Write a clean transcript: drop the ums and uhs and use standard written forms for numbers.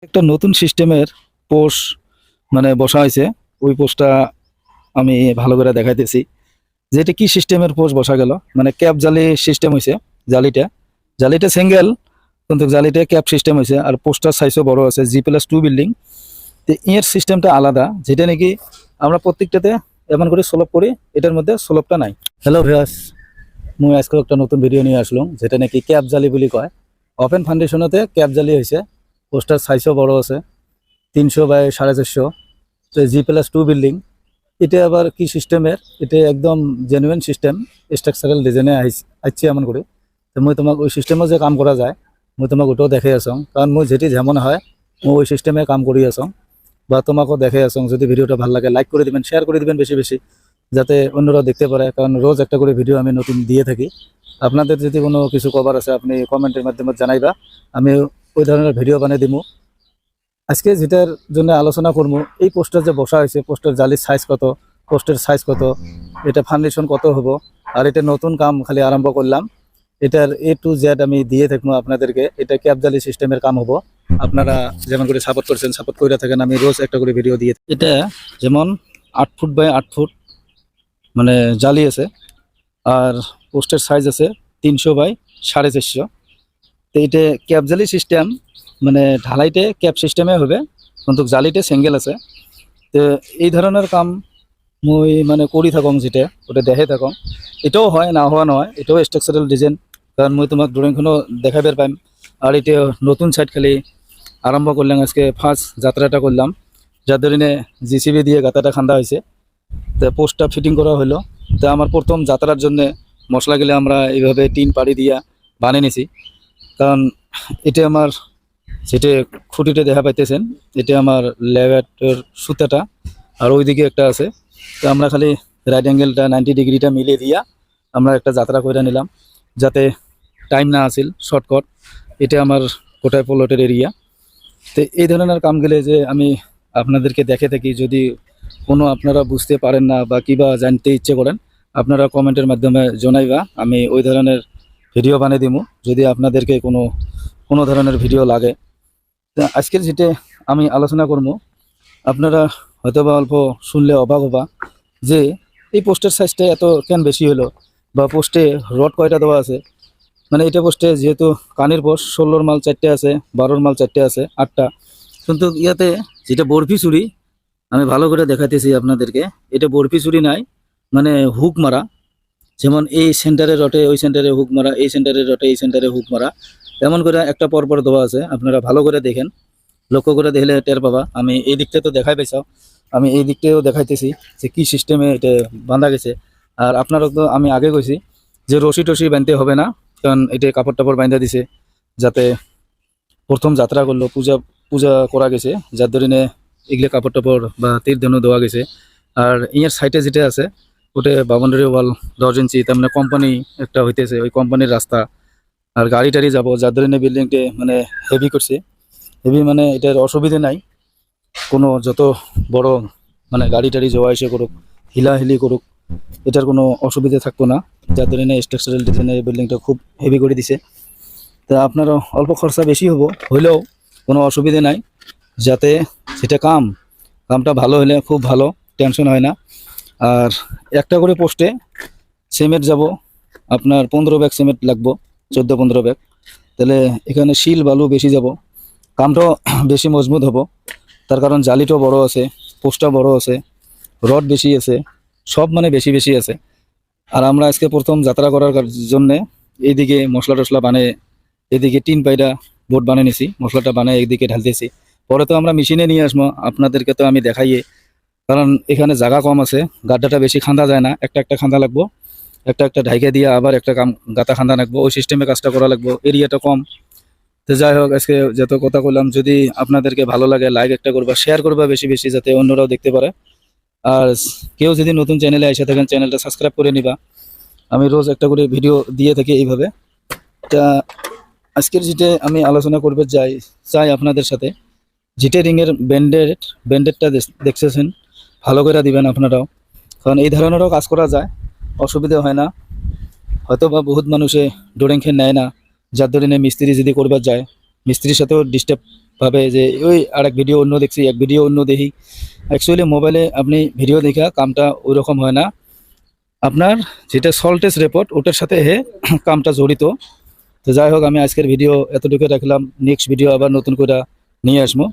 একটা নতুন সিস্টেমের পোষ মানে বসা হয়েছে। ওই পোষটা আমি ভালো করে দেখাইতেছি যে এটা কি সিস্টেমের পোষ বসা গেল। মানে ক্যাপ জালি সিস্টেম হয়েছে। জালিটা জালিটা সিঙ্গেল, কিন্তু জালিটা ক্যাপ সিস্টেম হয়েছে। আর পোস্টার সাইজও বড় আছে, G+2 বিল্ডিং। তো এর সিস্টেমটা আলাদা, যেটা নাকি আমরা প্রত্যেকটাতে এমন করে সোলভ করি, এটার মধ্যে সোলভটা নাই। হ্যালো ভিউয়ার্স, মুই আজকে একটা নতুন ভিডিও নিয়ে আসলাম, যেটা নাকি ক্যাপ জালি বলি কয়। ওপেন ফাউন্ডেশনতে ক্যাপ জালি হয়েছে। পোস্টার সাইজও বড় আছে, 300 বাই 450। তো G+2 বিল্ডিং। এটা আবার কি সিস্টেমের, এটা একদম জেনুইন সিস্টেম, স্ট্রাকচারাল ডিজাইনে আসছি এমন করে। তো মই তোমাক ওই সিস্টেমে যে কাম করা যায়, মই তোমাক ওটাও দেখাই আছো। কারণ মই যেটি যেমন হয় মই ওই সিস্টেমে কাম করি আছো, বা তোমাকেও দেখাই আছো। যদি ভিডিওটা ভালো লাগে লাইক করে দিবেন, শেয়ার করে দিবেন বেশি বেশি, যাতে অন্যরাও দেখতে পারে। কারণ রোজ একটা করে ভিডিও আমি নতুন দিয়ে থাকি। আপনাদের যদি কোনো কিছু কভার আছে আপনি কমেন্টের মাধ্যমে জানাইবা, আমি ওই ধরনের ভিডিও বানিয়ে দিব। আজকে যেটার জন্য আলোচনা করব, এই পোস্টার যে বসা হয়েছে, পোস্টার জালির সাইজ কত, পোস্টের সাইজ কত, এটা ফাউন্ডেশন কত হবো। আর এটা নতুন কাম খালি আরম্ভ করলাম, এটার A to Z আমি দিয়ে থাকবো আপনাদেরকে। এটা ক্যাপ জালি সিস্টেমের কাম হবো। আপনারা যেমন করে সাপোর্ট করছেন, সাপোর্ট করে থাকেন, আমি রোজ একটা করে ভিডিও দিয়ে এটা যেমন 8 ফুট বাই 8 ফুট মানে জালি আছে। আর পোস্টের সাইজ আছে 300 বাই 450। তো এটা ক্যাপ জালি সিস্টেম, মানে ঢালাইতে ক্যাপ সিস্টেমে হবে, কিন্তু জালিতে সিঙ্গেল আছে। তো এই ধরনের কাম মুই মানে করি থাকং, যেটা ওটা দেখে থাকং। এটাও হয়, না হওয়া নয়, এটাও স্ট্রাকচারাল ডিজাইন। কারণ মুই তোমাক ড্রয়িংখনও দেখাবার পাইম। আর এটা নতুন সাইড খালি আরম্ভ করলাম, আজকে ফার্স্ট যাত্রাটা করলাম, যার ধরনে JCB দিয়ে গাতাটা খান্দা হয়েছে। তো পোস্টটা ফিটিং করা হলো। তো আমার প্রথম যাত্রার জন্য মশলাগুলো আমরা এইভাবে টিন পাড়ি দিয়া বানিয়ে নিছি। কারণ এটা আমার, যেটা খুঁটিতে দেখা পাইতেছেন, এটা আমার লেভারেটর সুতাটা, আর ওইদিকে একটা আছে। তো আমরা খালি রাইট অ্যাঙ্গেলটা 90 ডিগ্রিটা মিলিয়ে দিয়া আমরা একটা যাত্রা করে নিলাম, যাতে টাইম না আসিল শর্টকাট। এটা আমার কোটায় প্লটের এরিয়া। তো এই ধরনের কাম গেলে যে আমি আপনাদেরকে দেখে থাকি, যদি কোনো আপনারা বুঝতে পারেন না বা কিবা জানতে ইচ্ছে করেন, আপনারা কমেন্টের মাধ্যমে জানাইবা, আমি ওই ধরনের ভিডিও বানিয়ে দিব। যদি আপনাদেরকে কোনো কোনো ধরনের ভিডিও লাগে। তা আজকের যেটা আমি আলোচনা করবো, আপনারা হয়তোবা অল্প শুনলে অবাক হবা যে এই পোস্টের সাইজটা এত কেন বেশি হলো, বা পোস্টে রড কয়টা দেওয়া আছে। মানে এটা পোস্টে যেহেতু কানের পোস্ট 16 মাল 4টে আছে, 12 মাল 4টে আছে, 8টা। কিন্তু ইয়াতে যেটা বরফি চুরি, আমি ভালো করে দেখাইতেছি আপনাদেরকে। এটা বরফি চুরি নাই, মানে হুক মারা। যেমন এই সেন্টারে রটে ওই সেন্টারে হুক মারা, এই সেন্টারে রটে এই সেন্টারে হুক মারা, এমন করে একটা পরপর দেওয়া আছে। আপনারা ভালো করে দেখেন, লক্ষ্য করে দেখলে টের পাবা। আমি এই দিকটা তো দেখাই পাইছাও, আমি এই দিকটাও দেখাইতেছি যে কি সিস্টেমে এটা বাঁধা গেছে। আর আপনারা তো আমি আগে কইছি যে রশি টসি বাঁধতে হবে না, কারণ এটা কাপড় টাপড় বাঁধা দিছে, যাতে প্রথম যাত্রা করলো, পূজা পূজা করা গেছে, যার ধরনে এগুলো কাপড় টাপড় বা তীর ধনু দেওয়া গেছে। আর ইয়ার সাইডে যেটা আছে ওটা বাউন্ডারি ওয়াল 10 ইঞ্চি, তার মানে কোম্পানি একটা হইতেছে, ওই কোম্পানির রাস্তা। আর গাড়ি টাড়ি যাবো, যার ধরনে বিল্ডিংটা মানে হেভি করছে। হেভি মানে এটার অসুবিধে নাই কোনো, যত বড় মানে গাড়ি টাড়ি যাওয়া এসে করুক, হিলাহিলি করুক, এটার কোনো অসুবিধা থাকতো না। যার ধরনে স্ট্রাকচারাল ডিজাইনের বিল্ডিংটা খুব হেভি করে দিছে। তা আপনারও অল্প খরচা বেশি হইলেও কোনো অসুবিধে নাই, যাতে সেটা কামটা ভালো হলে খুব ভালো, টেনশন হয় না। আর একটা করে পোস্টে সিমেন্ট যাব আপনার 15 ব্যাগ সিমেন্ট লাগবো, 14-15 ব্যাগ। তাহলে এখানে শিল বালু বেশি যাব, কামটাও বেশি মজবুত হবো। তার কারণ জালিটাও বড় আছে, পোস্টটা বড় আছে, রড বেশি আছে, সব মানে বেশি বেশি আছে। আর আমরা আজকে প্রথম যাত্রা করার জন্যে এইদিকে মশলা টশলা বানিয়ে, এদিকে টিন পাইডা বোর্ড বানিয়ে নিছি, মশলাটা বানিয়ে এইদিকে ঢালতেছি। পরে তো আমরা মেশিনে নিয়ে আসবো, আপনাদেরকে তো আমি দেখাইয়ে। কারণ এখানে জায়গা কম আছে, গাড্ডাটা বেশি খান্দা যায় না, একটা একটা খান্দা লাগবো, একটা একটা ঢাইকে দিয়ে আবার একটা গাতা খান্দা লাগবো, ওই সিস্টেমে কাজটা করা লাগবো, এরিয়াটা কম। তো যাই হোক, আজকে যত কথা বললাম, যদি আপনাদেরকে ভালো লাগে লাইক একটা করবা, শেয়ার করবা বেশি বেশি, যাতে অন্যরাও দেখতে পারে। আর কেউ যদি নতুন চ্যানেলে এসে থাকেন, চ্যানেলটা সাবস্ক্রাইব করে নিবা। আমি রোজ একটা করে ভিডিও দিয়ে থাকি এইভাবে। তা আজকের যেটা আমি আলোচনা করতে চাই আপনাদের সাথে, জিটে রিংয়ের ব্যান্ডেডটা দেখতেছেন, ভালো করে দিবেন আপনারাও। কারণ এই ধরনেরও কাজ করা যায়, অসুবিধা হয় না। হয়তো বা বহুত মানুষে ডোরেং খেয়ে নেয় না, যার ধরনে মিস্ত্রি যদি করবার যায় মিস্ত্রির সাথেও ডিস্টার্ব ভাবে যে ওই আরেক ভিডিও অন্য দেখছি, এক ভিডিও অন্য দেখি। অ্যাকচুয়ালি মোবাইলে আপনি ভিডিও দেখা কামটা ওই রকম হয় না, আপনার যেটা সল্টেজ রিপোর্ট ওটার সাথে কামটা জড়িত। তো যাই হোক, আমি আজকের ভিডিও এতটুকু রাখলাম, নেক্সট ভিডিও আবার নতুন করে নিয়ে আসবো।